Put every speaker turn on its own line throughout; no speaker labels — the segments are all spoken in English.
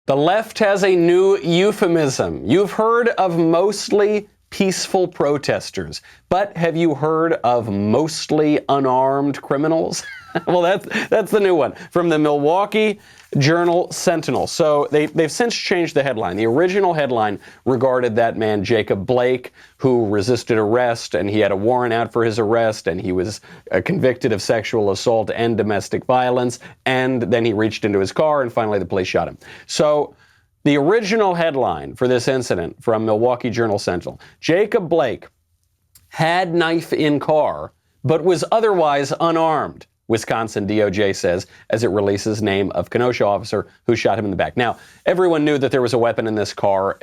The left has a new euphemism. You've heard of mostly peaceful protesters, but have you heard of mostly unarmed criminals? Well, that's the new one from the Milwaukee Journal-Sentinel. So they've since changed the headline. The original headline regarded that man, Jacob Blake, who resisted arrest, and he had a warrant out for his arrest, and he was convicted of sexual assault and domestic violence, and then he reached into his car, and finally the police shot him. So the original headline for this incident from Milwaukee Journal-Sentinel, Jacob Blake had knife in car, but was otherwise unarmed, Wisconsin DOJ says, as it releases name of Kenosha officer who shot him in the back. Now, everyone knew that there was a weapon in this car.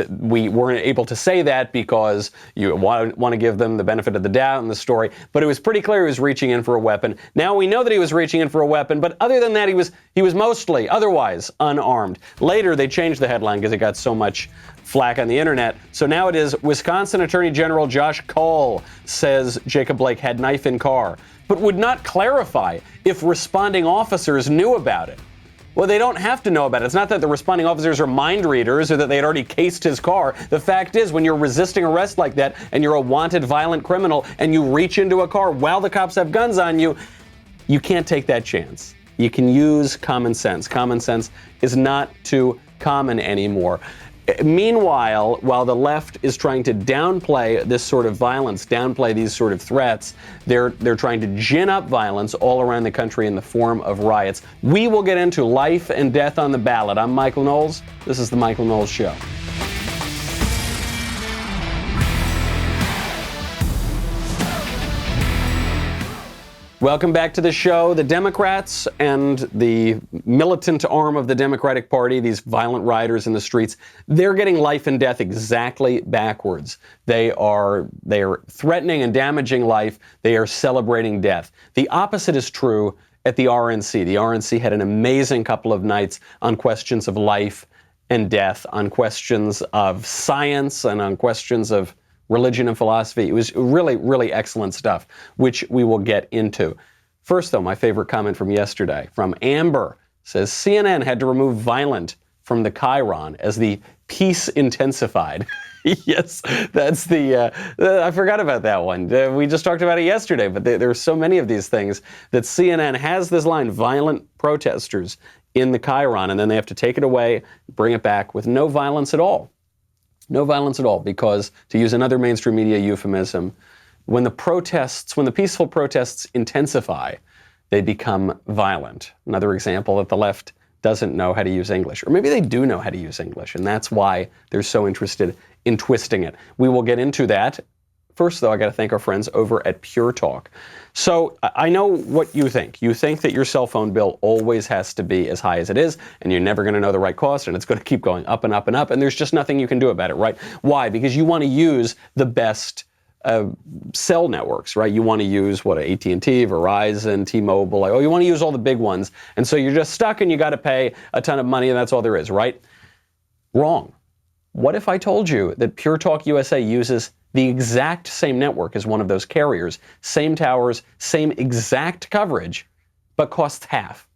We weren't able to say that because you want to give them the benefit of the doubt in the story, but it was pretty clear he was reaching in for a weapon. Now we know that he was reaching in for a weapon, but other than that, he was mostly otherwise unarmed. Later, they changed the headline because it got so much flack on the internet. So now it is Wisconsin Attorney General Josh Cole says Jacob Blake had knife in car, but would not clarify if responding officers knew about it. Well, they don't have to know about it. It's not that the responding officers are mind readers or that they had already cased his car. The fact is, when you're resisting arrest like that and you're a wanted violent criminal and you reach into a car while the cops have guns on you, you can't take that chance. You can use common sense. Common sense is not too common anymore. Meanwhile, while the left is trying to downplay this sort of violence, downplay these sort of threats, they're trying to gin up violence all around the country in the form of riots. We will get into life and death on the ballot. I'm Michael Knowles. This is The Michael Knowles Show. Welcome back to the show. The Democrats and the militant arm of the Democratic Party, these violent rioters in the streets, they're getting life and death exactly backwards. They are threatening and damaging life. They are celebrating death. The opposite is true at the RNC. The RNC had an amazing couple of nights on questions of life and death, on questions of science, and on questions of religion and philosophy. It was really, really excellent stuff, which we will get into. First, though, my favorite comment from yesterday, from Amber, says CNN had to remove violent from the chyron as the peace intensified. Yes, that's I forgot about that one. We just talked about it yesterday, but there are so many of these things that CNN has this line, violent protesters in the chyron, and then they have to take it away, bring it back with no violence at all. No violence at all, because, to use another mainstream media euphemism, when the peaceful protests intensify, they become violent. Another example that the left doesn't know how to use English. Or maybe they do know how to use English, and that's why they're so interested in twisting it. We will get into that. First, though, I got to thank our friends over at Pure Talk. So I know what you think. You think that your cell phone bill always has to be as high as it is, and you're never going to know the right cost, and it's going to keep going up and up and up, and there's just nothing you can do about it, right? Why? Because you want to use the best cell networks, right? You want to use AT&T, Verizon, T-Mobile. You want to use all the big ones, and so you're just stuck, and you got to pay a ton of money, and that's all there is, right? Wrong. What if I told you that Pure Talk USA uses the exact same network as one of those carriers, same towers, same exact coverage, but costs half?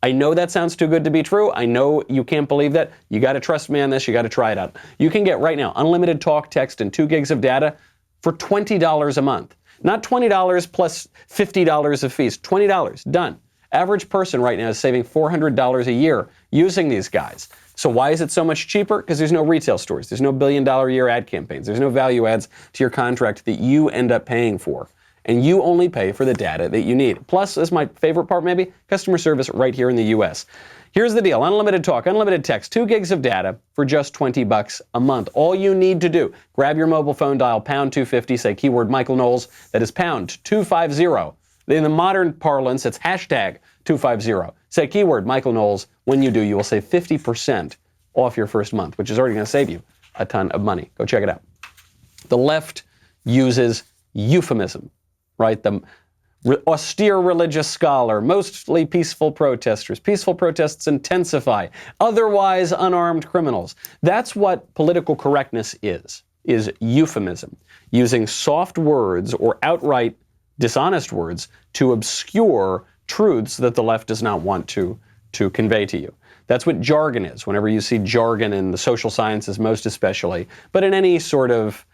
I know that sounds too good to be true. I know you can't believe that. You got to trust me on this. You got to try it out. You can get right now unlimited talk, text, and 2 gigs of data for $20 a month. Not $20 plus $50 of fees. $20, done. Average person right now is saving $400 a year using these guys. So why is it so much cheaper? Because there's no retail stores. There's no billion-dollar-a-year ad campaigns. There's no value adds to your contract that you end up paying for. And you only pay for the data that you need. Plus, as my favorite part maybe, customer service right here in the U.S. Here's the deal. Unlimited talk, unlimited text, 2 gigs of data for just $20 a month. All you need to do, grab your mobile phone, dial pound 250, say keyword Michael Knowles. That is pound 250. In the modern parlance, it's hashtag 250. Say keyword Michael Knowles. When you do, you will save 50% off your first month, which is already going to save you a ton of money. Go check it out. The left uses euphemism, right? The austere religious scholar, mostly peaceful protesters. Peaceful protests intensify. Otherwise unarmed criminals. That's what political correctness is euphemism. Using soft words or outright dishonest words to obscure truths that the left does not want to convey to you. That's what jargon is. Whenever you see jargon in the social sciences, most especially, but in any sort of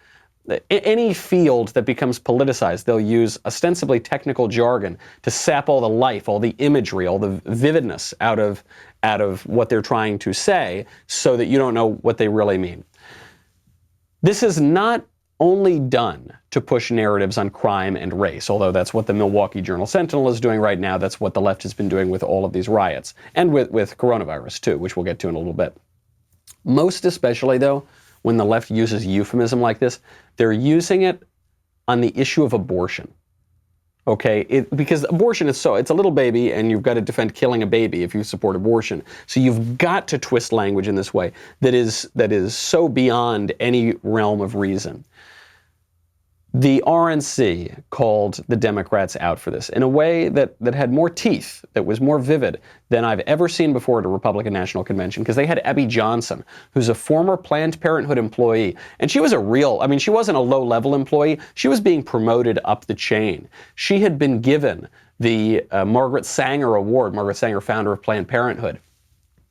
any field that becomes politicized, they'll use ostensibly technical jargon to sap all the life, all the imagery, all the vividness out of what they're trying to say, so that you don't know what they really mean. This is not only done to push narratives on crime and race, although that's what the Milwaukee Journal-Sentinel is doing right now. That's what the left has been doing with all of these riots, and with coronavirus too, which we'll get to in a little bit. Most especially, though, when the left uses euphemism like this, they're using it on the issue of abortion. Okay, because abortion is it's a little baby, and you've got to defend killing a baby if you support abortion. So you've got to twist language in this way that is so beyond any realm of reason. The RNC called the Democrats out for this in a way that had more teeth, that was more vivid than I've ever seen before at a Republican National Convention, because they had Abby Johnson, who's a former Planned Parenthood employee. And she was she wasn't a low-level employee. She was being promoted up the chain. She had been given the Margaret Sanger Award, Margaret Sanger, founder of Planned Parenthood.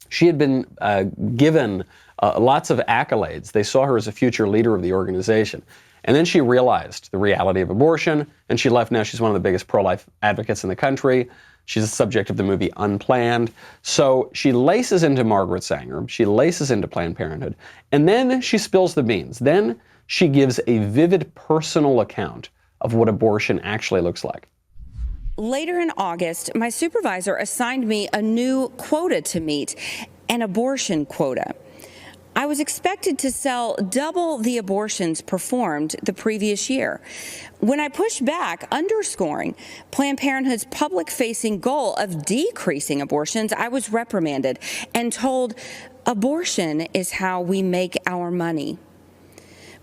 She had been given lots of accolades. They saw her as a future leader of the organization. And then she realized the reality of abortion, and she left. Now she's one of the biggest pro-life advocates in the country. She's the subject of the movie Unplanned. So she laces into Margaret Sanger, she laces into Planned Parenthood, and then she spills the beans. Then she gives a vivid personal account of what abortion actually looks like.
Later in August, my supervisor assigned me a new quota to meet, an abortion quota. I was expected to sell double the abortions performed the previous year. When I pushed back, underscoring Planned Parenthood's public-facing goal of decreasing abortions, I was reprimanded and told abortion is how we make our money.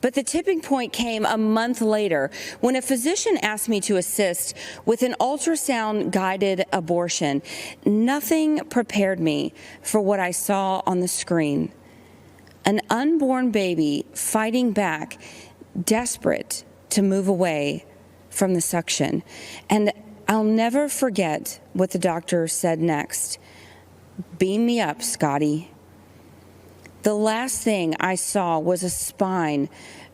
But the tipping point came a month later when a physician asked me to assist with an ultrasound-guided abortion. Nothing prepared me for what I saw on the screen. An unborn baby fighting back, desperate to move away from the suction. And I'll never forget what the doctor said next. "Beam me up, Scotty." The last thing I saw was a spine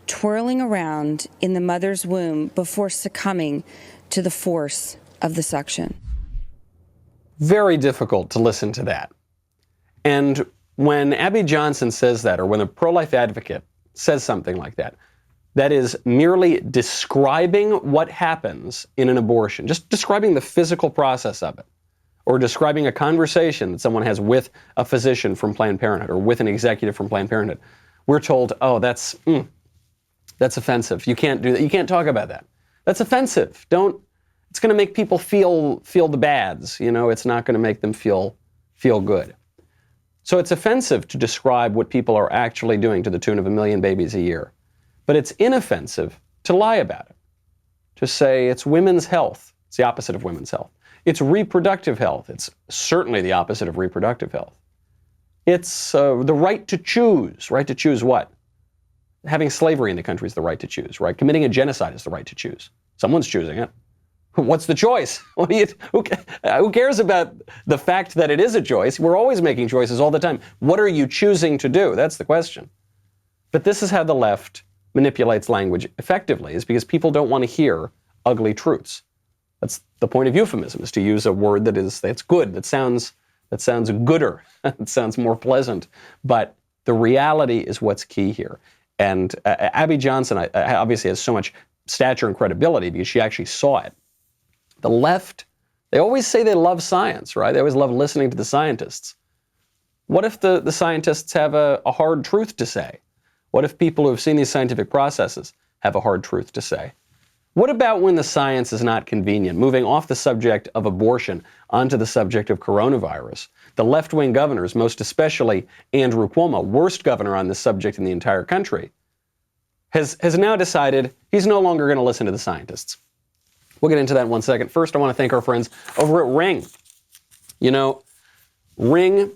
twirling around in the mother's womb before succumbing to the force of the suction.
Very difficult to listen to that. And when Abby Johnson says that, or when a pro-life advocate says something like that, that is merely describing what happens in an abortion, just describing the physical process of it, or describing a conversation that someone has with a physician from Planned Parenthood or with an executive from Planned Parenthood, we're told, oh, that's offensive. You can't do that. You can't talk about that. That's offensive. It's going to make people feel the bads. It's not going to make them feel good. So it's offensive to describe what people are actually doing to the tune of 1 million babies a year. But it's inoffensive to lie about it, to say it's women's health. It's the opposite of women's health. It's reproductive health. It's certainly the opposite of reproductive health. It's the right to choose. Right to choose what? Having slavery in the country is the right to choose, right? Committing a genocide is the right to choose. Someone's choosing it. What's the choice? Who cares about the fact that it is a choice? We're always making choices all the time. What are you choosing to do? That's the question. But this is how the left manipulates language effectively, is because people don't want to hear ugly truths. That's the point of euphemism, is to use a word that's good, that sounds gooder, it sounds more pleasant. But the reality is what's key here. And Abby Johnson obviously has so much stature and credibility because she actually saw it. The left, they always say they love science, right? They always love listening to the scientists. What if the scientists have a hard truth to say? What if people who have seen these scientific processes have a hard truth to say? What about when the science is not convenient? Moving off the subject of abortion onto the subject of coronavirus. The left-wing governors, most especially Andrew Cuomo, worst governor on this subject in the entire country, has now decided he's no longer going to listen to the scientists. We'll get into that in 1 second. First, I want to thank our friends over at Ring. Ring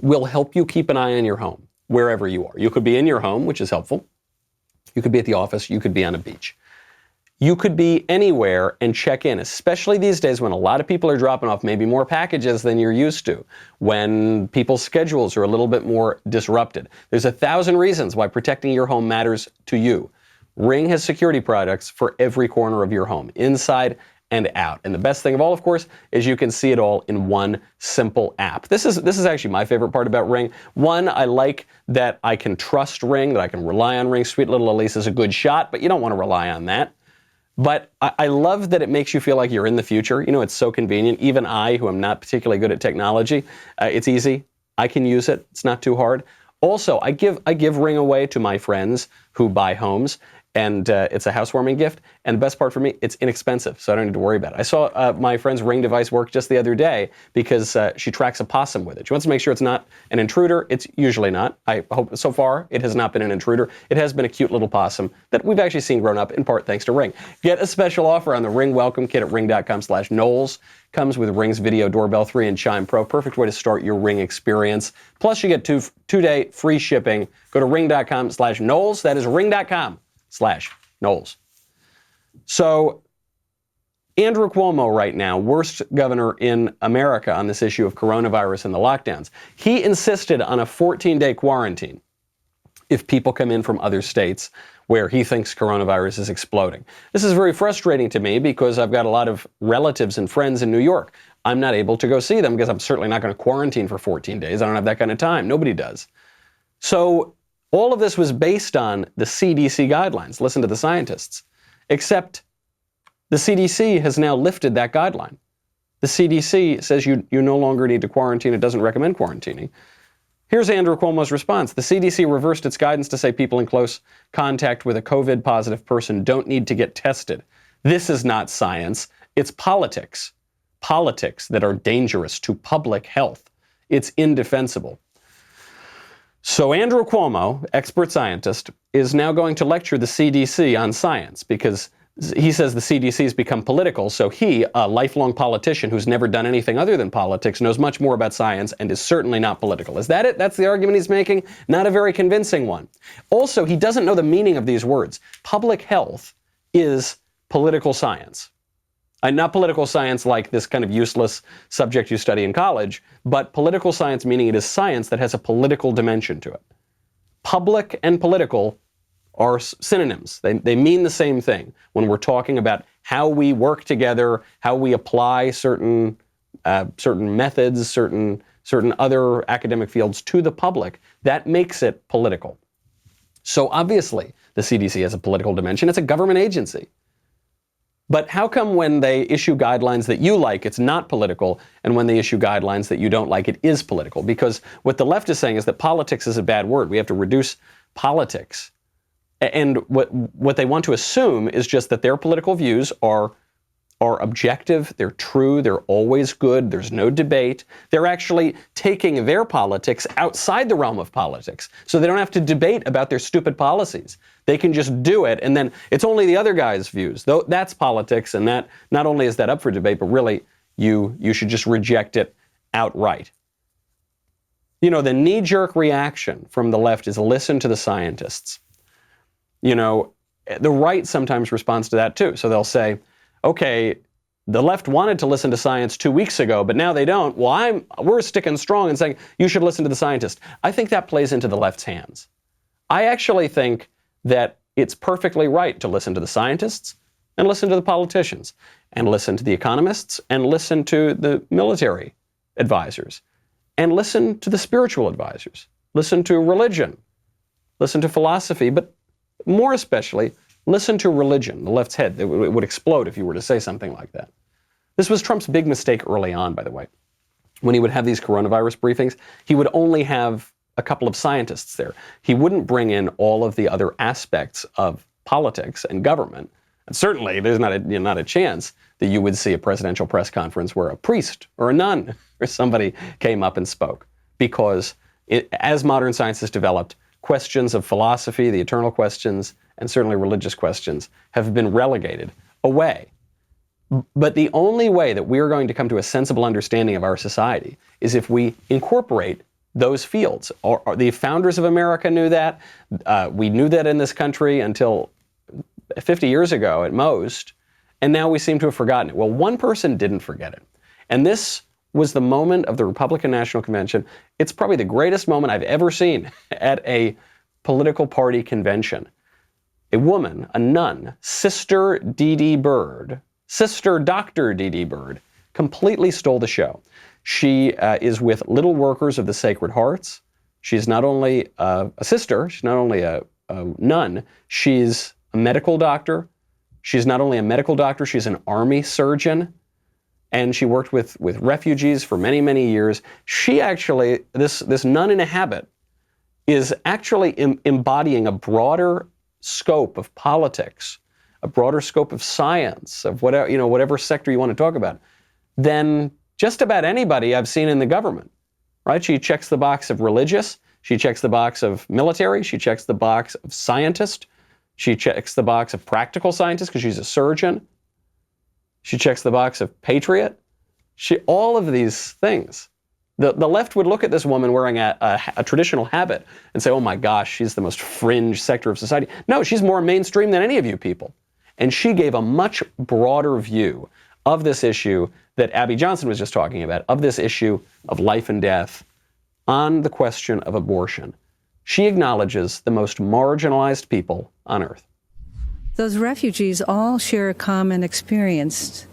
will help you keep an eye on your home, wherever you are. You could be in your home, which is helpful. You could be at the office. You could be on a beach. You could be anywhere and check in, especially these days when a lot of people are dropping off maybe more packages than you're used to, when people's schedules are a little bit more disrupted. There's 1,000 reasons why protecting your home matters to you. Ring has security products for every corner of your home, inside and out. And the best thing of all, of course, is you can see it all in one simple app. This is actually my favorite part about Ring. One, I like that I can trust Ring, that I can rely on Ring. Sweet little Elise is a good shot, but you don't want to rely on that. But I love that it makes you feel like you're in the future. You know, it's so convenient. Even I, who am not particularly good at technology, it's easy. I can use it. It's not too hard. Also, I give Ring away to my friends who buy homes, and it's a housewarming gift. And the best part for me, it's inexpensive, so I don't need to worry about it. I saw my friend's Ring device work just the other day because she tracks a possum with it. She wants to make sure it's not an intruder. It's usually not. I hope so far it has not been an intruder. It has been a cute little possum that we've actually seen grown up, in part thanks to Ring. Get a special offer on the Ring Welcome Kit at ring.com/Knowles. Comes with Ring's Video Doorbell 3 and Chime Pro. Perfect way to start your Ring experience. Plus, you get two-day free shipping. Go to ring.com/Knowles. That is ring.com/Knowles. So, Andrew Cuomo right now, worst governor in America on this issue of coronavirus and the lockdowns. He insisted on a 14-day quarantine if people come in from other states where he thinks coronavirus is exploding. This is very frustrating to me because I've got a lot of relatives and friends in New York. I'm not able to go see them because I'm certainly not going to quarantine for 14 days. I don't have that kind of time. Nobody does. So all of this was based on the CDC guidelines. Listen to the scientists. Except the CDC has now lifted that guideline. The CDC says you no longer need to quarantine. It doesn't recommend quarantining. Here's Andrew Cuomo's response. The CDC reversed its guidance to say people in close contact with a COVID-positive person don't need to get tested. This is not science. It's politics. Politics that are dangerous to public health. It's indefensible. So Andrew Cuomo, expert scientist, is now going to lecture the CDC on science because he says the CDC has become political, so he, a lifelong politician who's never done anything other than politics, knows much more about science and is certainly not political. Is that it? That's the argument he's making? Not a very convincing one. Also, he doesn't know the meaning of these words. Public health is political science. Not political science like this kind of useless subject you study in college, but political science meaning it is science that has a political dimension to it. Public and political are synonyms. They mean the same thing when we're talking about how we work together, how we apply certain methods, certain other academic fields to the public. That makes it political. So obviously, the CDC has a political dimension. It's a government agency. But how come when they issue guidelines that you like, it's not political, and when they issue guidelines that you don't like, it is political? Because what the left is saying is that politics is a bad word. We have to reduce politics. And what they want to assume is just that their political views are objective, they're true, they're always good, there's no debate. They're actually taking their politics outside the realm of politics, so they don't have to debate about their stupid policies. They can just do it, and then it's only the other guy's views. Though that's politics, and that not only is that up for debate, but really you should just reject it outright. You know, the knee-jerk reaction from the left is listen to the scientists. You know, the right sometimes responds to that too. So they'll say, okay, the left wanted to listen to science 2 weeks ago, but now they don't. Well, we're sticking strong and saying you should listen to the scientists. I think that plays into the left's hands. I actually think that it's perfectly right to listen to the scientists and listen to the politicians and listen to the economists and listen to the military advisors and listen to the spiritual advisors, listen to religion, listen to philosophy, but more especially, listen to religion. The left's head, it would explode if you were to say something like that. This was Trump's big mistake early on, by the way. When he would have these coronavirus briefings, he would only have a couple of scientists there. He wouldn't bring in all of the other aspects of politics and government. And certainly, there's not a chance that you would see a presidential press conference where a priest or a nun or somebody came up and spoke. Because as modern science has developed, questions of philosophy, the eternal questions, and certainly religious questions have been relegated away. But the only way that we're going to come to a sensible understanding of our society is if we incorporate those fields. The founders of America knew that. We knew that in this country until 50 years ago at most, and now we seem to have forgotten it. Well, one person didn't forget it. And this was the moment of the Republican National Convention. It's probably the greatest moment I've ever seen at a political party convention. A woman, a nun, Sister Didi Byrne, Sister Dr. Didi Byrne, completely stole the show. She is with Little Workers of the Sacred Hearts. She's not only a sister, she's not only a nun, she's a medical doctor. She's not only a medical doctor, she's an army surgeon. And she worked with refugees for many, many years. She actually, this nun in a habit, is actually embodying a broader scope of politics, a broader scope of science, of whatever, whatever sector you want to talk about, than just about anybody I've seen in the government, right? She checks the box of religious, she checks the box of military, she checks the box of scientist, she checks the box of practical scientist because she's a surgeon, she checks the box of patriot, all of these things. The left would look at this woman wearing a traditional habit and say, oh my gosh, she's the most fringe sector of society. No, she's more mainstream than any of you people. And she gave a much broader view of this issue that Abby Johnson was just talking about, of this issue of life and death on the question of abortion. She acknowledges the most marginalized people on earth.
Those refugees all share a common experience.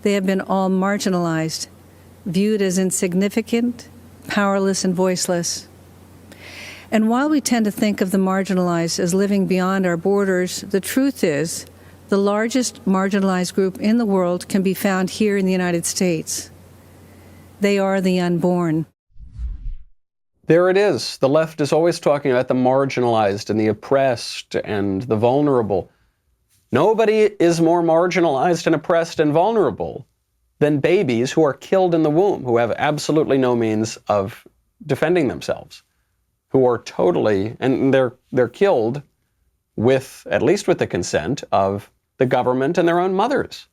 They have been all marginalized, viewed as insignificant, powerless, and voiceless. And while we tend to think of the marginalized as living beyond our borders, the truth is the largest marginalized group in the world can be found here in the United States. They are the unborn.
There it is. The left is always talking about the marginalized and the oppressed and the vulnerable. Nobody is more marginalized and oppressed and vulnerable than babies who are killed in the womb, who have absolutely no means of defending themselves, who are totally, and they're killed with, at least with the consent of the government and their own mothers.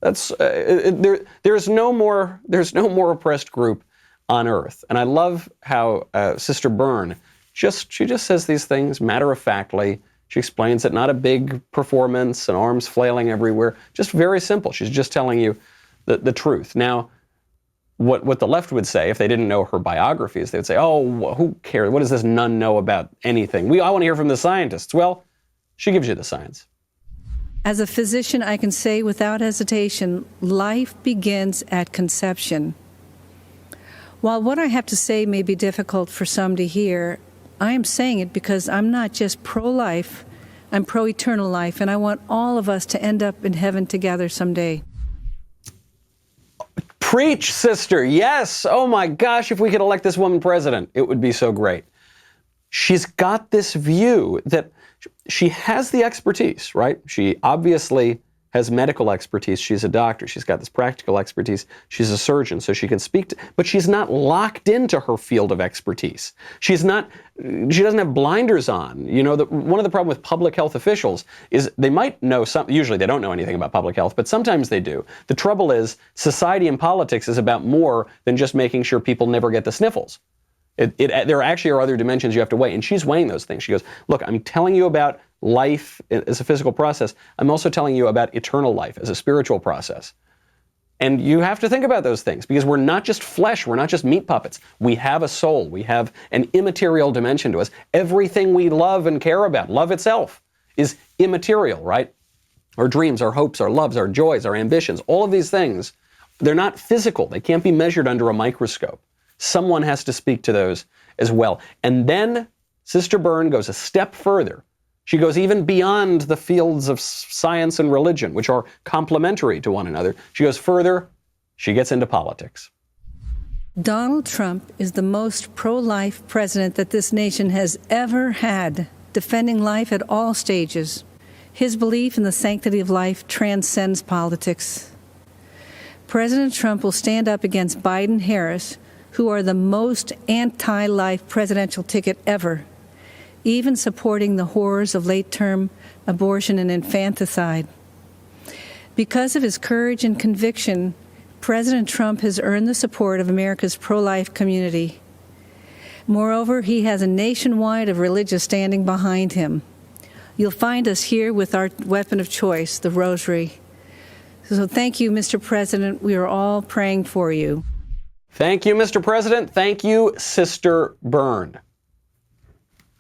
That's there's no more oppressed group on earth. And I love how Sister Byrne she just says these things matter-of-factly. She explains it, not a big performance and arms flailing everywhere, just very simple. She's just telling you the truth. Now, what the left would say if they didn't know her biographies, they would say, oh, who cares? What does this nun know about anything? I want to hear from the scientists. Well, she gives you the science.
As a physician, I can say without hesitation, life begins at conception. While what I have to say may be difficult for some to hear, I am saying it because I'm not just pro-life, I'm pro-eternal life, and I want all of us to end up in heaven together someday.
Preach, sister. Yes. Oh my gosh, if we could elect this woman president, it would be so great. She's got this view that she has the expertise, right? She obviously has medical expertise. She's a doctor. She's got this practical expertise. She's a surgeon, so she can speak to, but she's not locked into her field of expertise. She doesn't have blinders on. One of the problems with public health officials is they might know something. Usually they don't know anything about public health, but sometimes they do. The trouble is society and politics is about more than just making sure people never get the sniffles. There actually are other dimensions you have to weigh, and she's weighing those things. She goes, look, I'm telling you about life as a physical process. I'm also telling you about eternal life as a spiritual process. And you have to think about those things because we're not just flesh. We're not just meat puppets. We have a soul. We have an immaterial dimension to us. Everything we love and care about, love itself, is immaterial, right? Our dreams, our hopes, our loves, our joys, our ambitions, all of these things, they're not physical. They can't be measured under a microscope. Someone has to speak to those as well. And then Sister Byrne goes a step further. She goes even beyond the fields of science and religion, which are complementary to one another. She goes further. She gets into politics.
Donald Trump is the most pro-life president that this nation has ever had, defending life at all stages. His belief in the sanctity of life transcends politics. President Trump will stand up against Biden-Harris, who are the most anti-life presidential ticket ever, even supporting the horrors of late-term abortion and infanticide. Because of his courage and conviction, President Trump has earned the support of America's pro-life community. Moreover, he has a nationwide of religious standing behind him. You'll find us here with our weapon of choice, the rosary. So thank you, Mr. President. We are all praying for you.
Thank you, Mr. President. Thank you, Sister Byrne.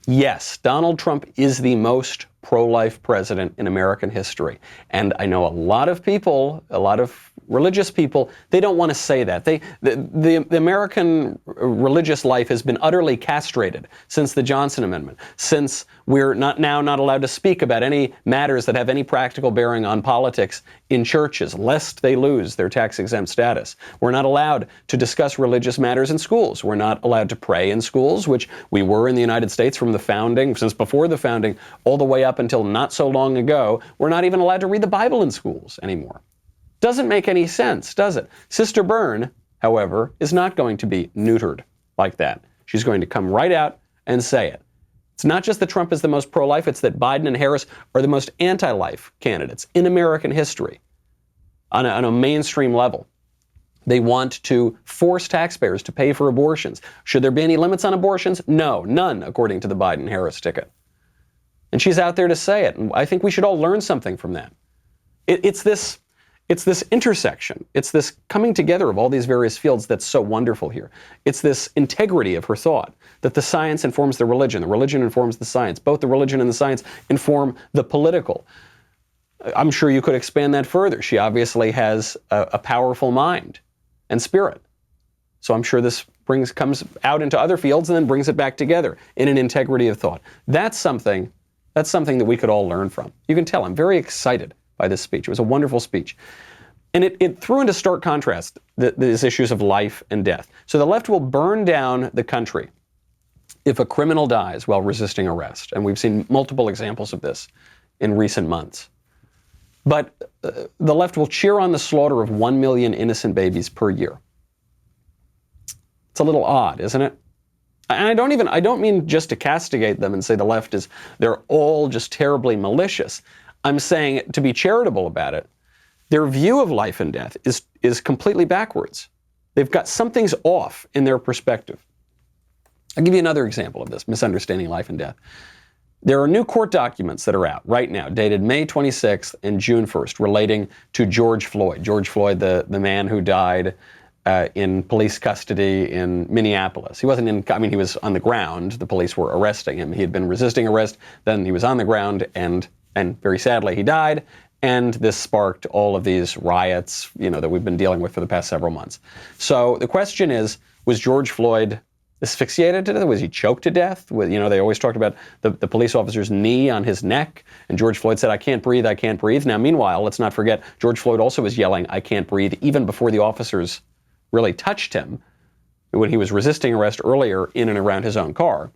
Yes, Donald Trump is the most pro-life president in American history. And I know a lot of people, a lot of religious people, they don't want to say that. The American religious life has been utterly castrated since the Johnson Amendment, since we're not allowed to speak about any matters that have any practical bearing on politics in churches, lest they lose their tax-exempt status. We're not allowed to discuss religious matters in schools. We're not allowed to pray in schools, which we were in the United States from the founding, since before the founding, all the way up until not so long ago. We're not even allowed to read the Bible in schools anymore. Doesn't make any sense, does it? Sister Byrne, however, is not going to be neutered like that. She's going to come right out and say it. It's not just that Trump is the most pro-life, it's that Biden and Harris are the most anti-life candidates in American history on a mainstream level. They want to force taxpayers to pay for abortions. Should there be any limits on abortions? No, none, according to the Biden-Harris ticket. And she's out there to say it. And I think we should all learn something from that. It's this intersection. It's this coming together of all these various fields that's so wonderful here. It's this integrity of her thought, that the science informs the religion informs the science. Both the religion and the science inform the political. I'm sure you could expand that further. She obviously has a powerful mind and spirit. So I'm sure this comes out into other fields and then brings it back together in an integrity of thought. That's something that we could all learn from. You can tell I'm very excited by this speech. It was a wonderful speech. And it threw into stark contrast these issues of life and death. So the left will burn down the country if a criminal dies while resisting arrest. And we've seen multiple examples of this in recent months. But the left will cheer on the slaughter of 1 million innocent babies per year. It's a little odd, isn't it? And I don't mean just to castigate them and say the left they're all just terribly malicious. I'm saying, to be charitable about it, their view of life and death is completely backwards. They've got something's off in their perspective. I'll give you another example of this, misunderstanding life and death. There are new court documents that are out right now, dated May 26th and June 1st, relating to George Floyd. George Floyd, the man who died in police custody in Minneapolis. He was on the ground. The police were arresting him. He had been resisting arrest. Then he was on the ground, and very sadly, he died. And this sparked all of these riots, that we've been dealing with for the past several months. So the question is, was George Floyd asphyxiated to death? Was he choked to death? They always talked about the police officer's knee on his neck, and George Floyd said, "I can't breathe, I can't breathe." Now, meanwhile, let's not forget, George Floyd also was yelling, "I can't breathe," even before the officers really touched him when he was resisting arrest earlier in and around his own car.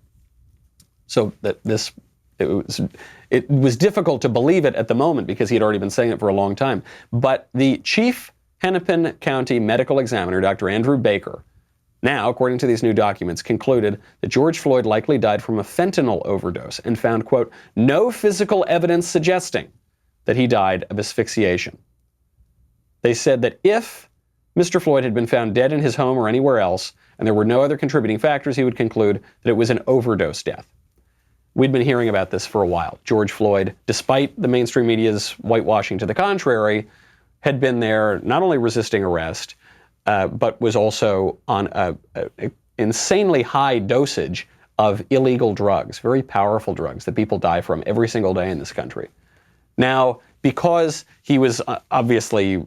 So it was difficult to believe it at the moment because he had already been saying it for a long time. But the chief Hennepin County medical examiner, Dr. Andrew Baker, now, according to these new documents, concluded that George Floyd likely died from a fentanyl overdose and found, quote, no physical evidence suggesting that he died of asphyxiation. They said that if Mr. Floyd had been found dead in his home or anywhere else, and there were no other contributing factors, he would conclude that it was an overdose death. We'd been hearing about this for a while. George Floyd, despite the mainstream media's whitewashing to the contrary, had been there not only resisting arrest, but was also on an insanely high dosage of illegal drugs, very powerful drugs that people die from every single day in this country. Now, because he was obviously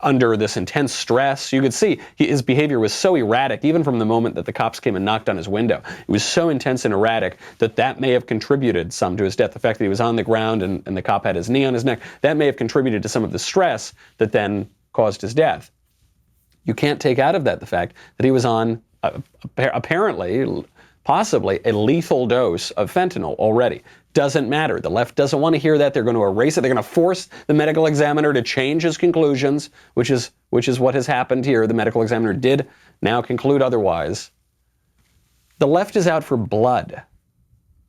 under this intense stress, you could see his behavior was so erratic, even from the moment that the cops came and knocked on his window. It was so intense and erratic that may have contributed some to his death. The fact that he was on the ground and the cop had his knee on his neck, that may have contributed to some of the stress that then caused his death. You can't take out of that the fact that he was on, apparently, possibly, a lethal dose of fentanyl already. Doesn't matter. The left doesn't want to hear that. They're going to erase it. They're going to force the medical examiner to change his conclusions, which is what has happened here. The medical examiner did now conclude otherwise. The left is out for blood.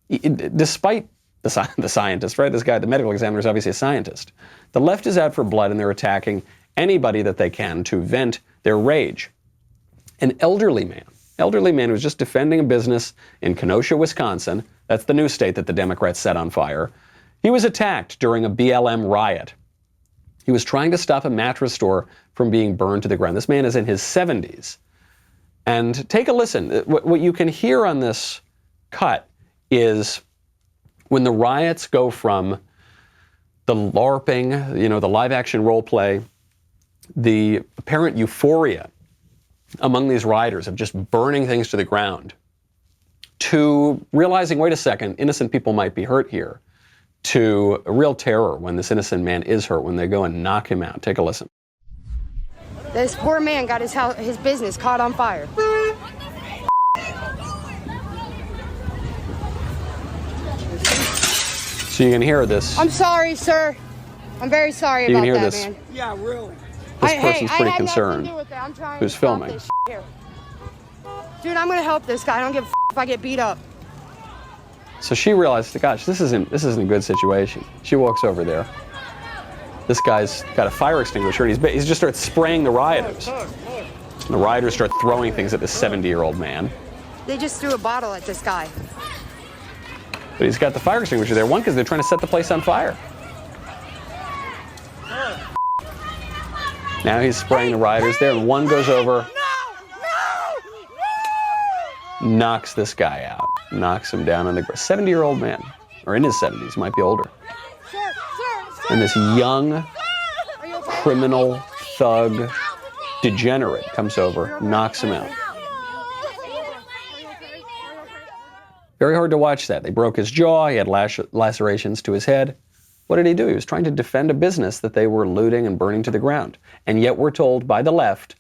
Despite the scientist, right? This guy, the medical examiner, is obviously a scientist. The left is out for blood, and they're attacking anybody that they can to vent their rage. An elderly man elderly man who was just defending a business in Kenosha, Wisconsin. That's the new state that the Democrats set on fire. He was attacked during a BLM riot. He was trying to stop a mattress store from being burned to the ground. This man is in his 70s. And take a listen. What you can hear on this cut is when the riots go from the LARPing, the live action role play, the apparent euphoria among these rioters of just burning things to the ground, to realizing, wait a second, innocent people might be hurt here, to a real terror when this innocent man is hurt, when they go and knock him out. Take a listen.
This poor man got his business caught on fire.
So you can hear this.
I'm sorry, sir. I'm very sorry about that, man.
Yeah, really.
This person's pretty concerned. Who's filming?
Dude, I'm gonna help this guy. I don't give a if I get beat up.
So she realized, gosh, this isn't a good situation. She walks over there. This guy's got a fire extinguisher, and he just starts spraying the rioters. And the rioters start throwing things at this 70-year-old man.
They just threw a bottle at this guy.
But he's got the fire extinguisher there. One, because they're trying to set the place on fire. Now he's spraying the rioters there, and one goes over, knocks this guy out, knocks him down on the ground. 70-year-old man, or in his 70s, might be older. And this young criminal, thug, degenerate comes over, knocks him out. Very hard to watch that. They broke his jaw, he had lacerations to his head. What did he do? He was trying to defend a business that they were looting and burning to the ground. And yet we're told by the left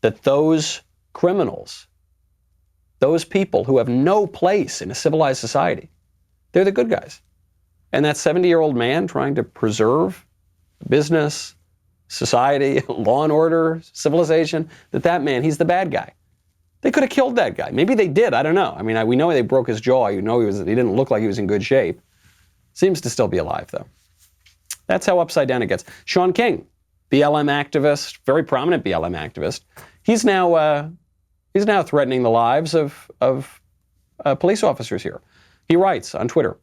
that those criminals, those people who have no place in a civilized society, they're the good guys. And that 70-year-old man trying to preserve business, society, law and order, civilization, that man, he's the bad guy. They could have killed that guy. Maybe they did. I don't know. I mean, we know they broke his jaw. You know he didn't look like he was in good shape. Seems to still be alive, though. That's how upside down it gets. Shaun King, BLM activist, very prominent BLM activist. He's now threatening the lives of police officers here. He writes on Twitter,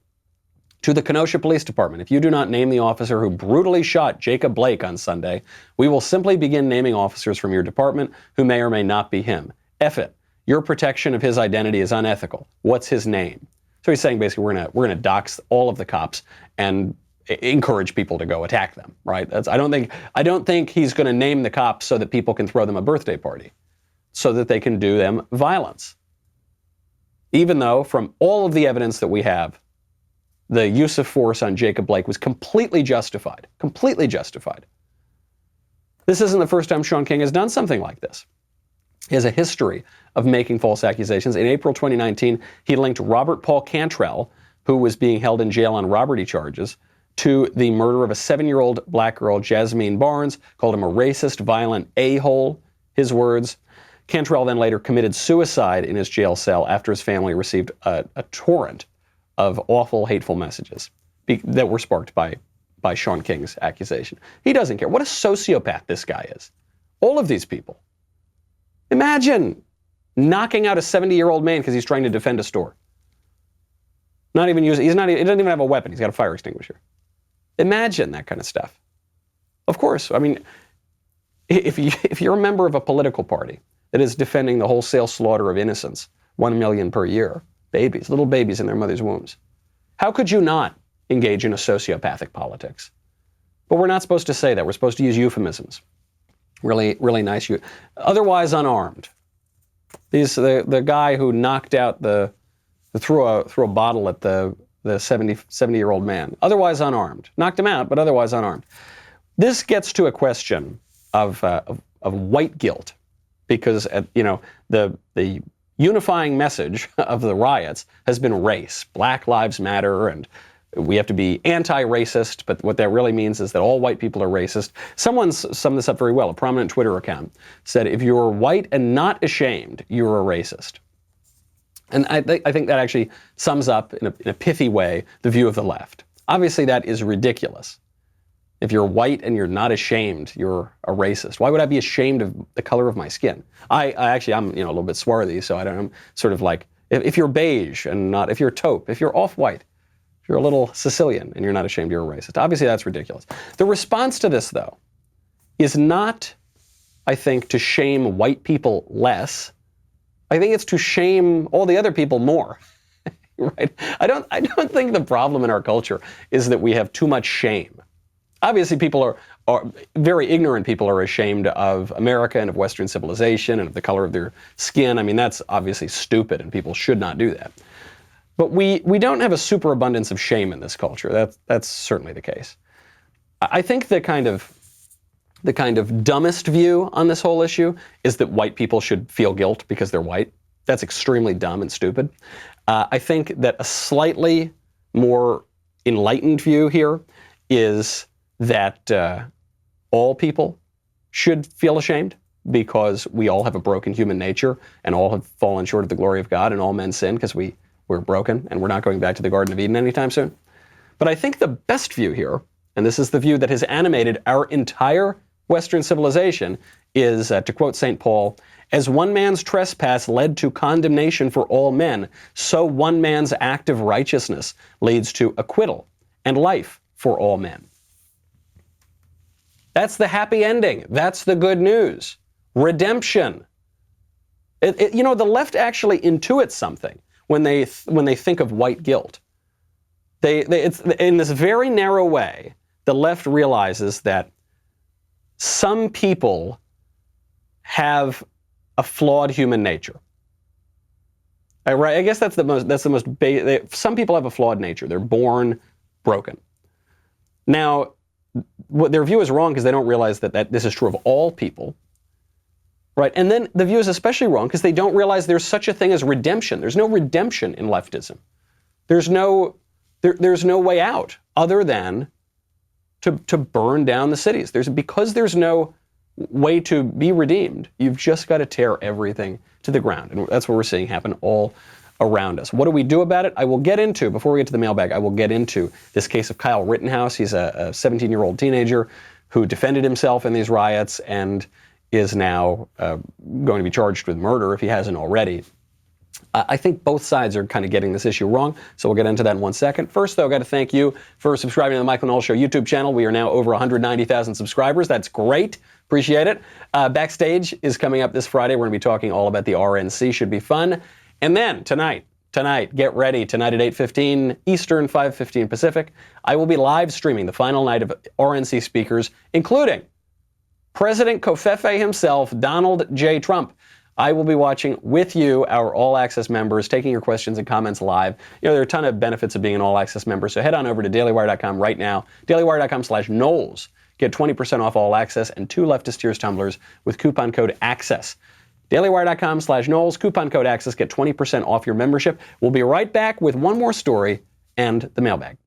"To the Kenosha Police Department, if you do not name the officer who brutally shot Jacob Blake on Sunday, we will simply begin naming officers from your department who may or may not be him. F it. Your protection of his identity is unethical. What's his name?" So he's saying basically we're gonna dox all of the cops and encourage people to go attack them, right? I don't think he's going to name the cops so that people can throw them a birthday party, so that they can do them violence. Even though from all of the evidence that we have, the use of force on Jacob Blake was completely justified. Completely justified. This isn't the first time Shaun King has done something like this. He has a history of making false accusations. In April 2019, he linked Robert Paul Cantrell, who was being held in jail on robbery charges, to the murder of a 7-year-old black girl, Jasmine Barnes, called him a racist, violent a-hole, his words. Cantrell then later committed suicide in his jail cell after his family received a torrent of awful, hateful messages that were sparked by Shaun King's accusation. He doesn't care. What a sociopath this guy is. All of these people. Imagine knocking out a 70-year-old man because he's trying to defend a store. He doesn't even have a weapon. He's got a fire extinguisher. Imagine that kind of stuff. Of course, I mean, if you're a member of a political party that is defending the wholesale slaughter of innocents, 1 million per year, babies, little babies in their mother's wombs, how could you not engage in a sociopathic politics? But we're not supposed to say that. We're supposed to use euphemisms. Really, really nice. Otherwise unarmed. The guy who knocked out threw a bottle at the 70-year-old man, otherwise unarmed. Knocked him out, but otherwise unarmed. This gets to a question of white guilt, because the unifying message of the riots has been race. Black lives matter, and we have to be anti-racist, but what that really means is that all white people are racist. Someone summed this up very well. A prominent Twitter account said, if you're white and not ashamed, you're a racist. And I think that actually sums up in a pithy way the view of the left. Obviously, that is ridiculous. If you're white and you're not ashamed, you're a racist. Why would I be ashamed of the color of my skin? I'm a little bit swarthy, so I'm sort of like, if you're beige and not, if you're taupe, if you're off-white, if you're a little Sicilian and you're not ashamed, you're a racist. Obviously, that's ridiculous. The response to this, though, is not, I think, to shame white people less. I think it's to shame all the other people more. Right? I don't think the problem in our culture is that we have too much shame. Obviously, people are very ignorant people are ashamed of America and of Western civilization and of the color of their skin. I mean, that's obviously stupid, and people should not do that. But we don't have a superabundance of shame in this culture. That's certainly the case. I think the kind of dumbest view on this whole issue is that white people should feel guilt because they're white. That's extremely dumb and stupid. I think that a slightly more enlightened view here is that all people should feel ashamed because we all have a broken human nature and all have fallen short of the glory of God, and all men sin because we're broken and we're not going back to the Garden of Eden anytime soon. But I think the best view here, and this is the view that has animated our entire Western civilization, is, to quote St. Paul, "As one man's trespass led to condemnation for all men, so one man's act of righteousness leads to acquittal and life for all men." That's the happy ending. That's the good news. Redemption. The left actually intuits something when they think of white guilt. It's in this very narrow way, the left realizes that some people have a flawed human nature. Right? I guess that's the most some people have a flawed nature. They're born broken. Now, what their view is wrong because they don't realize that this is true of all people. Right? And then the view is especially wrong because they don't realize there's such a thing as redemption. There's no redemption in leftism. There's no way out other than to burn down the cities. Because there's no way to be redeemed, you've just got to tear everything to the ground. And that's what we're seeing happen all around us. What do we do about it? I will get into, before we get to the mailbag, I will get into this case of Kyle Rittenhouse. He's a 17-year-old teenager who defended himself in these riots and is now going to be charged with murder if he hasn't already. I think both sides are kind of getting this issue wrong, so we'll get into that in 1 second. First, though, I've got to thank you for subscribing to the Michael Knowles Show YouTube channel. We are now over 190,000 subscribers. That's great. Appreciate it. Backstage is coming up this Friday. We're going to be talking all about the RNC. Should be fun. And then tonight, get ready. Tonight at 8:15 Eastern, 5:15 Pacific, I will be live streaming the final night of RNC speakers, including President Covfefe himself, Donald J. Trump. I will be watching with you, our All Access members, taking your questions and comments live. There are a ton of benefits of being an All Access member, so head on over to dailywire.com right now, dailywire.com/Knowles. Get 20% off All Access and 2 Leftist Tears tumblers with coupon code ACCESS. dailywire.com/Knowles, coupon code ACCESS, get 20% off your membership. We'll be right back with one more story and the mailbag.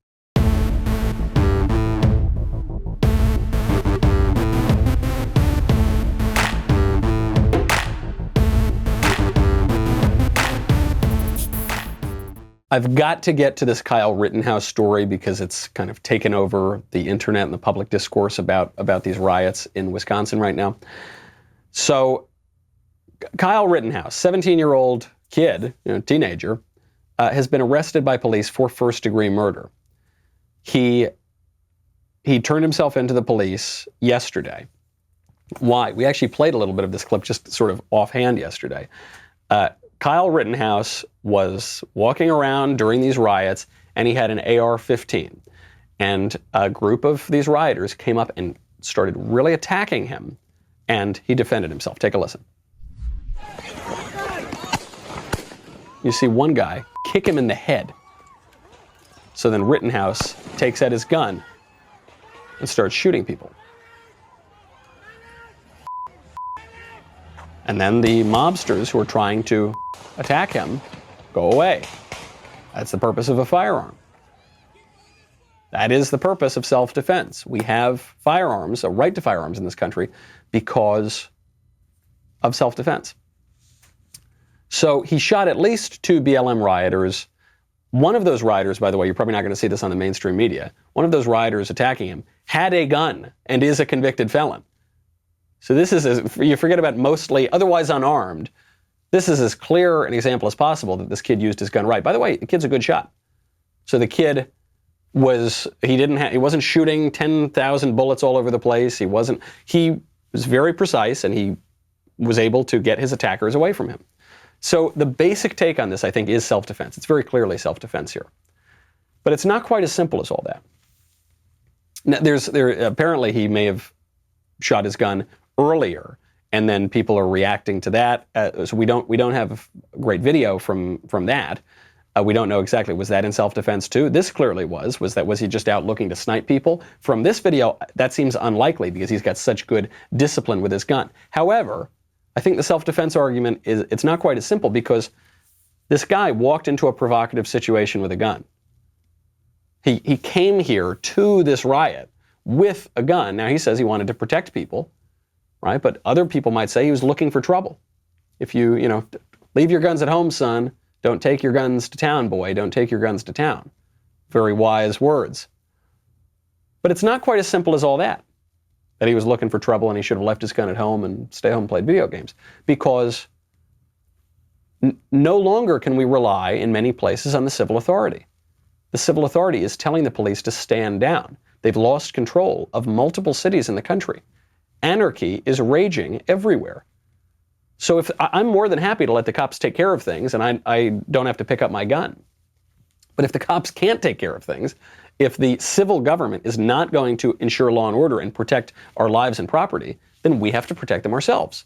I've got to get to this Kyle Rittenhouse story because it's kind of taken over the internet and the public discourse about these riots in Wisconsin right now. So Kyle Rittenhouse, 17-year-old kid, teenager, has been arrested by police for first-degree murder. He turned himself into the police yesterday. Why? We actually played a little bit of this clip just sort of offhand yesterday. Kyle Rittenhouse was walking around during these riots, and he had an AR-15. And a group of these rioters came up and started really attacking him, and he defended himself. Take a listen. You see one guy kick him in the head. So then Rittenhouse takes out his gun and starts shooting people. And then the mobsters who are trying to attack him go away. That's the purpose of a firearm. That is the purpose of self-defense. We have firearms, a right to firearms in this country, because of self-defense. So he shot at least 2 BLM rioters. One of those rioters, by the way, you're probably not going to see this on the mainstream media, one of those rioters attacking him had a gun and is a convicted felon. So this is, you forget about mostly otherwise unarmed, this is as clear an example as possible that this kid used his gun right. By the way, the kid's a good shot. So the kid he wasn't shooting 10,000 bullets all over the place. He was very precise, and he was able to get his attackers away from him. So the basic take on this, I think, is self-defense. It's very clearly self-defense here. But it's not quite as simple as all that. Now, apparently he may have shot his gun earlier, and then people are reacting to that. So we don't have great video from that. We don't know exactly, was that in self-defense too? This clearly was he just out looking to snipe people? From this video, that seems unlikely because he's got such good discipline with his gun. However, I think the self-defense argument it's not quite as simple because this guy walked into a provocative situation with a gun. He came here to this riot with a gun. Now, he says he wanted to protect people, right? But other people might say he was looking for trouble. If you leave your guns at home, son. Don't take your guns to town, boy. Don't take your guns to town. Very wise words. But it's not quite as simple as all that he was looking for trouble and he should have left his gun at home and stay home and played video games. Because no longer can we rely in many places on the civil authority. The civil authority is telling the police to stand down. They've lost control of multiple cities in the country. Anarchy is raging everywhere. So I'm more than happy to let the cops take care of things, and I don't have to pick up my gun. But if the cops can't take care of things, if the civil government is not going to ensure law and order and protect our lives and property, then we have to protect them ourselves.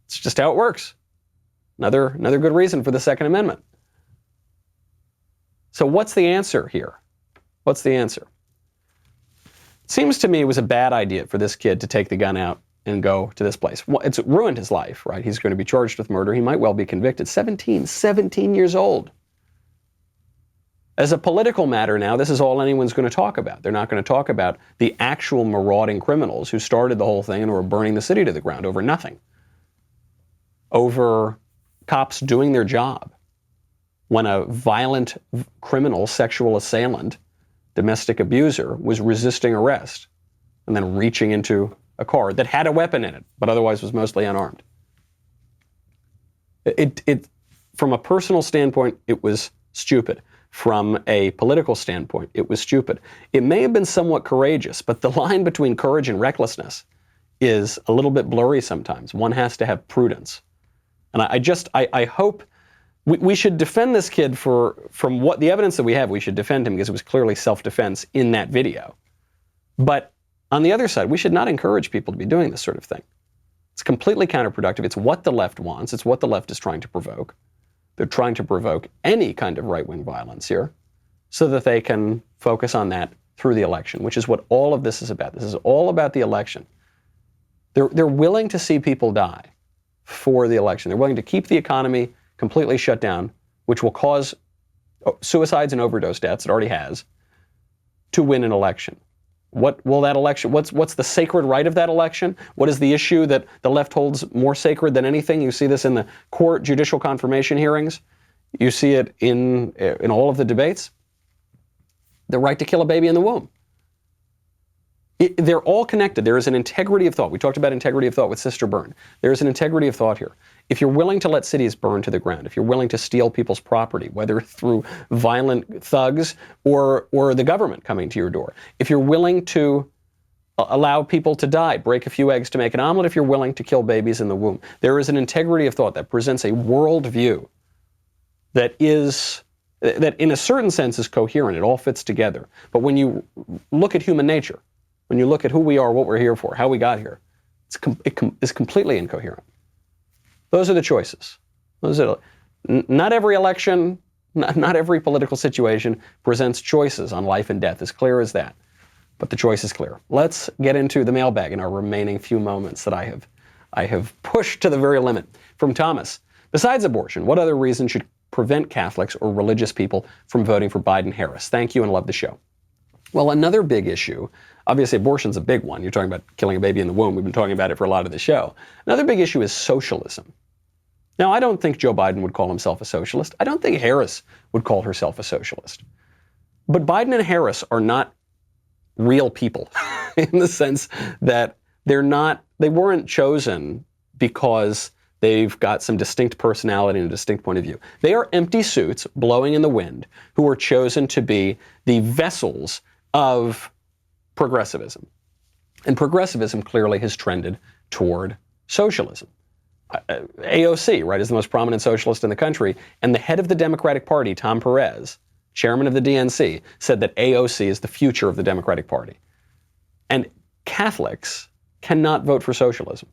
It's just how it works. Another good reason for the Second Amendment. So what's the answer here? What's the answer? It seems to me it was a bad idea for this kid to take the gun out and go to this place. Well, it's ruined his life, right? He's going to be charged with murder. He might well be convicted. 17 years old. As a political matter now, this is all anyone's going to talk about. They're not going to talk about the actual marauding criminals who started the whole thing and were burning the city to the ground over nothing. Over cops doing their job. When a violent criminal, sexual assailant, domestic abuser was resisting arrest and then reaching into a car that had a weapon in it, but otherwise was mostly unarmed. From a personal standpoint, it was stupid. From a political standpoint, it was stupid. It may have been somewhat courageous, but the line between courage and recklessness is a little bit blurry sometimes. One has to have prudence. And I hope we should defend this kid from what the evidence that we have. We should defend him because it was clearly self-defense in that video. But on the other side, we should not encourage people to be doing this sort of thing. It's completely counterproductive. It's what the left wants. It's what the left is trying to provoke. They're trying to provoke any kind of right-wing violence here so that they can focus on that through the election, which is what all of this is about. This is all about the election. They're willing to see people die for the election. They're willing to keep the economy completely shut down, which will cause suicides and overdose deaths, it already has, to win an election. What will that election, what's the sacred right of that election? What is the issue that the left holds more sacred than anything? You see this in the court judicial confirmation hearings. You see it in all of the debates. The right to kill a baby in the womb. They're all connected. There is an integrity of thought. We talked about integrity of thought with Sister Byrne. There is an integrity of thought here. If you're willing to let cities burn to the ground, if you're willing to steal people's property, whether through violent thugs or the government coming to your door, if you're willing to allow people to die, break a few eggs to make an omelet, if you're willing to kill babies in the womb, there is an integrity of thought that presents a worldview that in a certain sense is coherent. It all fits together. But when you look at human nature, when you look at who we are, what we're here for, how we got here, it is completely incoherent. Those are the choices. Not every election, not every political situation presents choices on life and death, as clear as that. But the choice is clear. Let's get into the mailbag in our remaining few moments that I have pushed to the very limit. From Thomas, besides abortion, what other reason should prevent Catholics or religious people from voting for Biden-Harris? Thank you and love the show. Well, another big issue, obviously abortion's a big one. You're talking about killing a baby in the womb. We've been talking about it for a lot of the show. Another big issue is socialism. Now, I don't think Joe Biden would call himself a socialist. I don't think Harris would call herself a socialist. But Biden and Harris are not real people in the sense that they weren't chosen because they've got some distinct personality and a distinct point of view. They are empty suits blowing in the wind who were chosen to be the vessels of progressivism. And progressivism clearly has trended toward socialism. AOC, right, is the most prominent socialist in the country, and the head of the Democratic Party, Tom Perez, chairman of the DNC, said that AOC is the future of the Democratic Party. And Catholics cannot vote for socialism.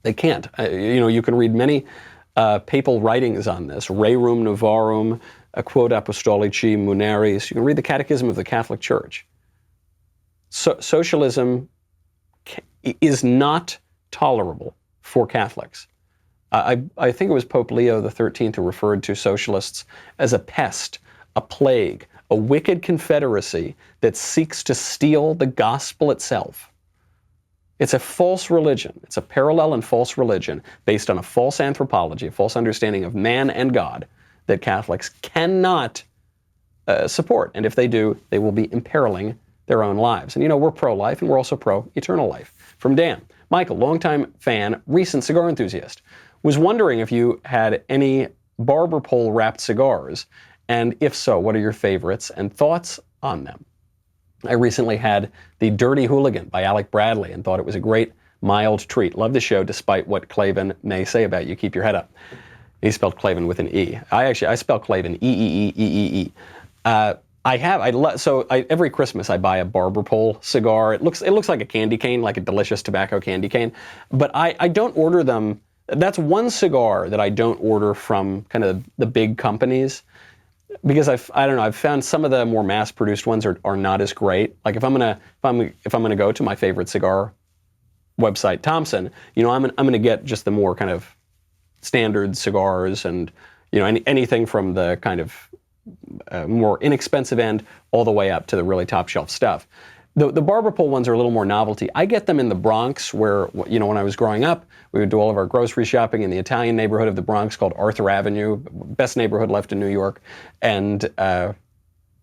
They can't. You can read many papal writings on this, Rerum Novarum, Quod Apostolici Muneris. You can read the Catechism of the Catholic Church. Socialism is not tolerable for Catholics. I think it was Pope Leo XIII who referred to socialists as a pest, a plague, a wicked confederacy that seeks to steal the gospel itself. It's a false religion. It's a parallel and false religion based on a false anthropology, a false understanding of man and God that Catholics cannot support. And if they do, they will be imperiling their own lives. And we're pro-life and we're also pro-eternal life. From Dan. Michael, longtime fan, recent cigar enthusiast, was wondering if you had any barber pole wrapped cigars, and if so, what are your favorites and thoughts on them? I recently had the Dirty Hooligan by Alec Bradley and thought it was a great, mild treat. Love the show despite what Klavan may say about you. Keep your head up. He spelled Klavan with an E. I spell Klavan E-E-E-E-E-E. Every Christmas I buy a barber pole cigar. It looks like a candy cane, like a delicious tobacco candy cane. But I don't order them. That's one cigar that I don't order from kind of the big companies, because I've found some of the more mass-produced ones are not as great. Like if I'm gonna go to my favorite cigar website, Thompson, I'm gonna get just the more kind of standard cigars, and anything from the kind of more inexpensive end all the way up to the really top shelf stuff. The barber pole ones are a little more novelty. I get them in the Bronx where, when I was growing up, we would do all of our grocery shopping in the Italian neighborhood of the Bronx called Arthur Avenue, best neighborhood left in New York. And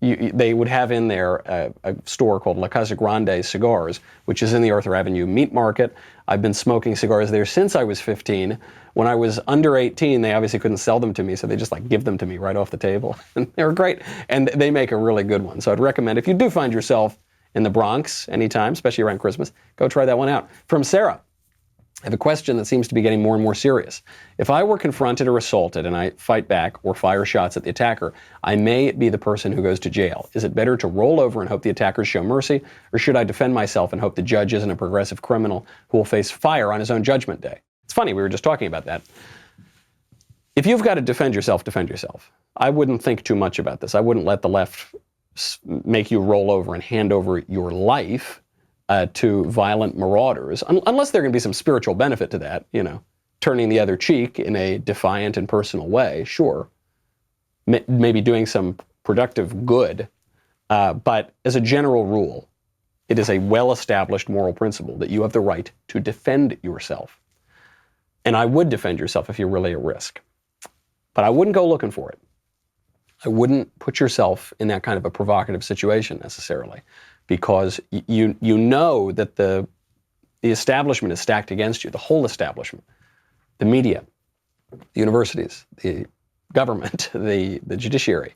they would have in there a store called La Casa Grande Cigars, which is in the Arthur Avenue meat market. I've been smoking cigars there since I was 15. When I was under 18, they obviously couldn't sell them to me, so they just give them to me right off the table. And they were great, and they make a really good one. So I'd recommend, if you do find yourself in the Bronx anytime, especially around Christmas, go try that one out. From Sarah, I have a question that seems to be getting more and more serious. If I were confronted or assaulted and I fight back or fire shots at the attacker, I may be the person who goes to jail. Is it better to roll over and hope the attackers show mercy, or should I defend myself and hope the judge isn't a progressive criminal who will face fire on his own judgment day? It's funny, we were just talking about that. If you've got to defend yourself, defend yourself. I wouldn't think too much about this. I wouldn't let the left make you roll over and hand over your life to violent marauders, unless there can be some spiritual benefit to that, turning the other cheek in a defiant and personal way, sure. Maybe doing some productive good. But as a general rule, it is a well-established moral principle that you have the right to defend yourself. And I would defend yourself if you're really at risk. But I wouldn't go looking for it. I wouldn't put yourself in that kind of a provocative situation necessarily, because you know that the establishment is stacked against you, the whole establishment, the media, the universities, the government, the judiciary,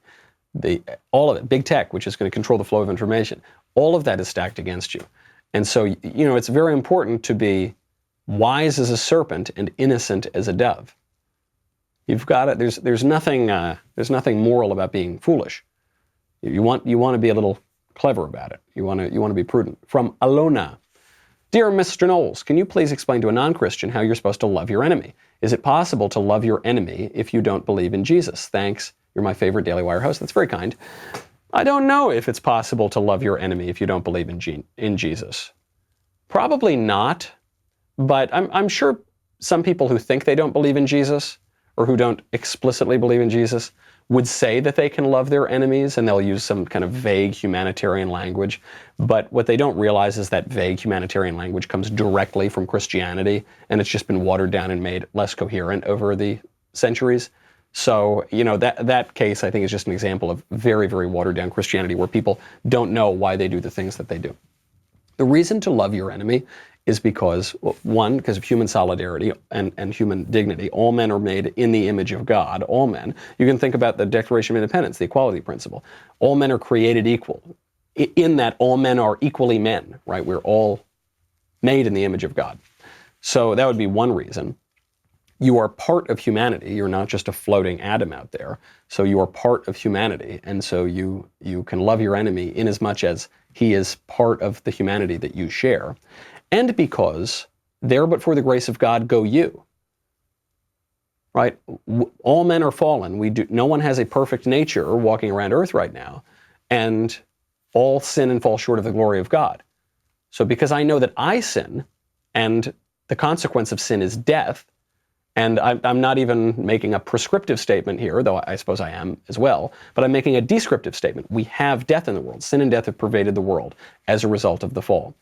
all of it, big tech, which is going to control the flow of information, all of that is stacked against you. And so, it's very important to be wise as a serpent and innocent as a dove. You've got it. There's nothing moral about being foolish. You want to be a little clever about it. You want to be prudent. From Alona, dear Mr. Knowles, can you please explain to a non-Christian how you're supposed to love your enemy? Is it possible to love your enemy if you don't believe in Jesus? Thanks. You're my favorite Daily Wire host. That's very kind. I don't know if it's possible to love your enemy if you don't believe in Jesus. Probably not. But I'm sure some people who think they don't believe in Jesus, or who don't explicitly believe in Jesus, would say that they can love their enemies, and they'll use some kind of vague humanitarian language. But what they don't realize is that vague humanitarian language comes directly from Christianity, and it's just been watered down and made less coherent over the centuries. So, that case, I think, is just an example of very, very watered down Christianity, where people don't know why they do the things that they do. The reason to love your enemy is because, one, because of human solidarity and human dignity. All men are made in the image of God, all men. You can think about the Declaration of Independence, the equality principle. All men are created equal, in that all men are equally men, right? We're all made in the image of God. So that would be one reason. You are part of humanity. You're not just a floating atom out there. So you are part of humanity. And so you can love your enemy in as much as he is part of the humanity that you share. And because there but for the grace of God go you. Right? All men are fallen. No one has a perfect nature walking around earth right now. And all sin and fall short of the glory of God. So because I know that I sin, and the consequence of sin is death, and I'm not even making a prescriptive statement here, though I suppose I am as well, but I'm making a descriptive statement. We have death in the world. Sin and death have pervaded the world as a result of the fall.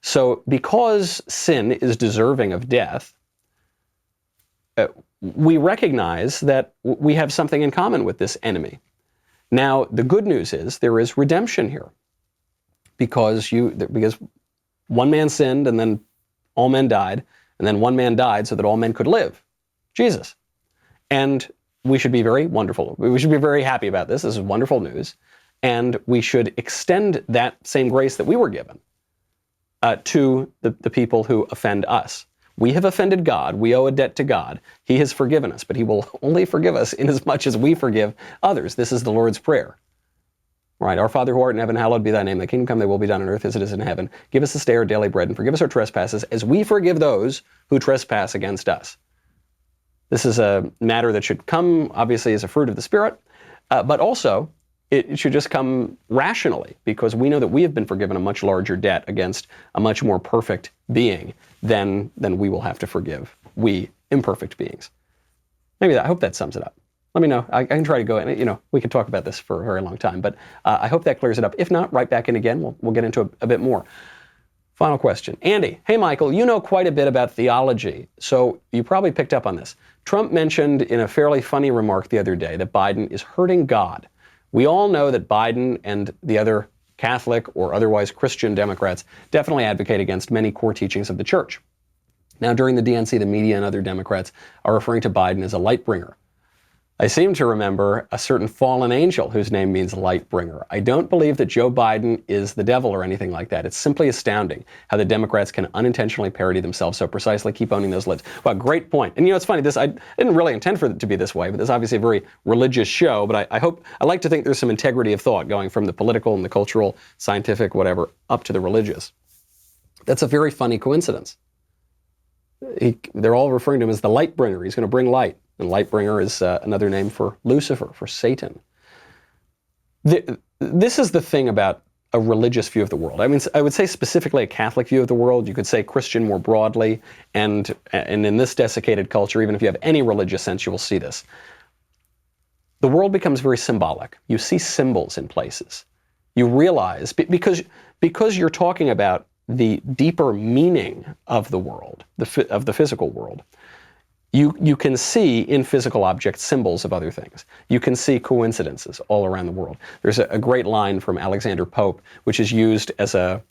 So because sin is deserving of death, we recognize that we have something in common with this enemy. Now, the good news is there is redemption here, because one man sinned and then all men died, and then one man died so that all men could live, Jesus. And we should be very wonderful. We should be very happy about this. This is wonderful news. And we should extend that same grace that we were given to the people who offend us. We have offended God. We owe a debt to God. He has forgiven us, but he will only forgive us in as much as we forgive others. This is the Lord's Prayer. Right? Our Father who art in heaven, hallowed be thy name. Thy kingdom come, thy will be done on earth as it is in heaven. Give us this day our daily bread, and forgive us our trespasses as we forgive those who trespass against us. This is a matter that should come, obviously, as a fruit of the Spirit, but also it should just come rationally, because we know that we have been forgiven a much larger debt against a much more perfect being than we will have to forgive, we imperfect beings. I hope that sums it up. Let me know. I can try to go in. We could talk about this for a very long time, but I hope that clears it up. If not, right back in again. We'll get into a bit more. Final question. Andy, hey, Michael, you know quite a bit about theology, so you probably picked up on this. Trump mentioned in a fairly funny remark the other day that Biden is hurting God. We all know that Biden and the other Catholic or otherwise Christian Democrats definitely advocate against many core teachings of the church. Now, during the DNC, the media and other Democrats are referring to Biden as a light bringer. I seem to remember a certain fallen angel whose name means light bringer. I don't believe that Joe Biden is the devil or anything like that. It's simply astounding how the Democrats can unintentionally parody themselves so precisely. Keep owning those lids. Well, great point. And it's funny, I didn't really intend for it to be this way, but this is obviously a very religious show, but I like to think there's some integrity of thought going from the political and the cultural, scientific, whatever, up to the religious. That's a very funny coincidence. They're all referring to him as the light bringer. He's going to bring light. And Lightbringer is another name for Lucifer, for Satan. This is the thing about a religious view of the world. I mean, I would say specifically a Catholic view of the world. You could say Christian more broadly. And in this desiccated culture, even if you have any religious sense, you will see this. The world becomes very symbolic. You see symbols in places. You realize, because you're talking about the deeper meaning of the world, of the physical world, you can see in physical objects symbols of other things. You can see coincidences all around the world. There's a great line from Alexander Pope, which is used as a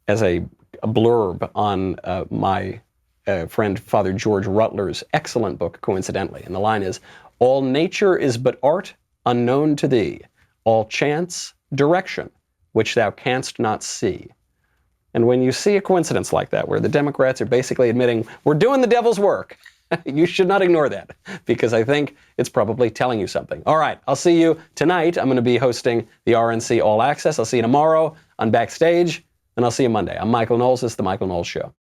blurb on my friend Father George Rutler's excellent book, Coincidentally. And the line is, "All nature is but art unknown to thee, all chance direction, which thou canst not see." And when you see a coincidence like that, where the Democrats are basically admitting, we're doing the devil's work, you should not ignore that, because I think it's probably telling you something. All right, I'll see you tonight. I'm going to be hosting the RNC All Access. I'll see you tomorrow on Backstage, and I'll see you Monday. I'm Michael Knowles. This is The Michael Knowles Show.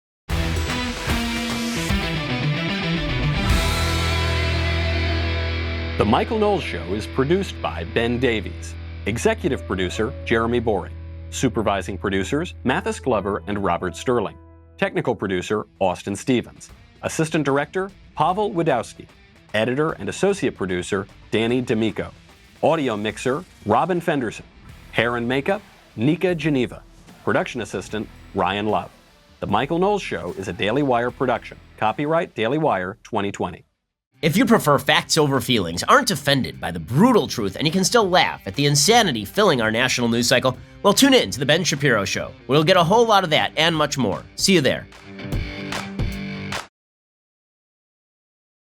The Michael Knowles Show is produced by Ben Davies. Executive producer, Jeremy Boring. Supervising producers, Mathis Glover and Robert Sterling. Technical producer, Austin Stevens. Assistant Director, Pavel Wadowski. Editor and Associate Producer, Danny D'Amico. Audio mixer, Robin Fenderson. Hair and makeup, Nika Geneva. Production assistant, Ryan Love. The Michael Knowles Show is a Daily Wire production. Copyright Daily Wire 2020.
If you prefer facts over feelings, aren't offended by the brutal truth, and you can still laugh at the insanity filling our national news cycle, well, tune in to The Ben Shapiro Show. We'll get a whole lot of that and much more. See you there.